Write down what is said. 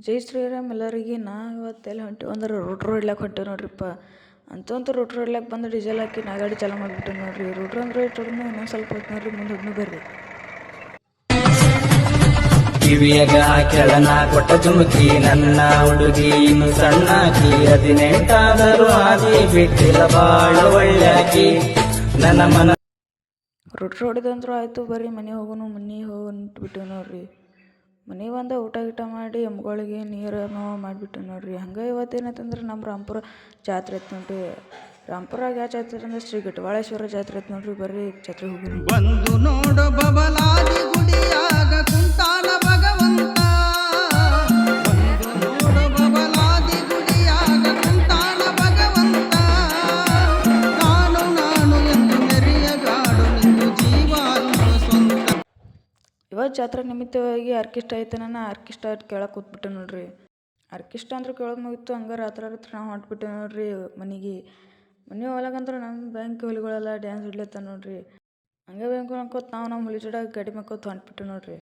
ಜೈ ಶ್ರೀರಾಮ್ ಎಲ್ಲರಿಗೆ. ಇವತ್ತು ಎಲ್ಲಿ ಹೊಂಟಿವಿ ಅಂದ್ರೆ ರೋಟ್ರು ಹೊಡ್ಲಿಕ್ಕೆ ಹೊಂಟೇವಿ ನೋಡ್ರಿಪ್ಪ. ಅಂತೂ ರೋಟ್ರು ಹೊಡ್ಲಿಕ್ಕೆ ಬಂದು ಡೀಸೆಲ್ ಹಾಕಿ ನಾ ಗಾಡಿ ಚಾಲು ಮಾಡಿಬಿಟ್ಟೆ ನೋಡ್ರಿ. ರೋಟ್ರು ಅಂದ್ರೆ ಇಟ್ಟು ಇನ್ನೊಂದು ಸ್ವಲ್ಪ ಹೊತ್ತು ನೋಡ್ರಿ, ಮುಂದೆ ಹೋದ್ನು ಬರ್ರಿ. ಕಿವಿಯಾಗ ಕೆಳನ ಕೊಟ್ಟ ಜುಮುಕಿ ನನ್ನ ಹುಡುಗಿ ಇನ್ನು ಸಣ್ಣಾಕಿ 18 ಆದಿ ಬಿಟ್ಟಿಲ್ಲ ಬಾಳ ಒಳ್ಳ್ಯಾಕಿ ನನ್ನ ಮನ. ರೋಟ್ರು ಹೊಡಿದಂದ್ರು ಆಯಿತು, ಬರ್ರಿ ಮನೆ ಹೋಗೋನು. ಮನೆ ಹೋಗ್ಬಿಟ್ಟಿವಿ ನೋಡ್ರಿ. ಮನೆಗೆ ಬಂದ ಊಟ ಗೀಟ ಮಾಡಿ ಎಮ್ಗಳಿಗೆ ನೀರು ಮಾಡಿಬಿಟ್ಟು ನೋಡ್ರಿ. ಹಂಗೆ ಇವತ್ತೇನೈತಂದ್ರೆ ನಮ್ಮ ರಾಂಪುರ ಜಾತ್ರೆ ಐತೆ ನೋಡ್ರಿ. ರಾಂಪುರಾಗ ಯಾವ ಜಾತ್ರೆ ಅಂದ್ರೆ ಶ್ರೀ ಘಟವಾಳೇಶ್ವರ ಜಾತ್ರೆ ಐತೆ ನೋಡ್ರಿ. ಬರ್ರಿ ಜಾತ್ರೆ ಹೋಗ್ರಿ. ಬಂದು ನೋಡು ಬಬಲಾದಿ ಗುಡಿಯಾಗ ಕುಂತಾನ ಭಗವಂತ. ಬಂದು ನೋಡು ಬಬಲಾದಿ ಗುಡಿಯಾಗ ಕುಂತಾನ ಭಗವಂತ. ನಾನು ಎಂದು ಮೆರೆಯಗಾಡು ನಿಂದು ಜೀವ ಸ್ವಂತ. ಇವತ್ತು ಜಾತ್ರೆ ನಿಮಿತ್ತವಾಗಿ ಆರ್ಕೆಸ್ಟ್ರಾ ಐತೆ. ನಾನು ಆರ್ಕೆಸ್ಟ್ರಾ ಕೇಳಕ್ಕೆ ಕೂತ್ಬಿಟ್ಟೆ ನೋಡ್ರಿ. ಆರ್ಕೆಸ್ಟ್ರಾ ಅಂದ್ರೆ ಕೇಳೋದು ಮುಗಿತು. ಹಂಗೆ ರಾತ್ರಿ ನಾವು ಹೊಂಟ್ಬಿಟ್ಟೆ ನೋಡ್ರಿ ಮನೆಗೆ. ಮನೆ ಹೋಗ್ಲಾಕಂದ್ರೆ ನಮ್ಮ ಬ್ಯಾಂಕ್ ಹುಲಿಗಳೆಲ್ಲ ಡ್ಯಾನ್ಸ್ ಹಿಡ್ಲತ್ತ ನೋಡ್ರಿ. ಹಂಗೆ ಬ್ಯಾಂಕ್ ಅನ್ಕೋತ ನಾವು ನಮ್ಮ ಹುಲಿ ಜೋಡ ಗಾಡಿ ಮಾಡ್ಕೋತ ಹೊಂಟ್ಬಿಟ್ಟೆ ನೋಡ್ರಿ.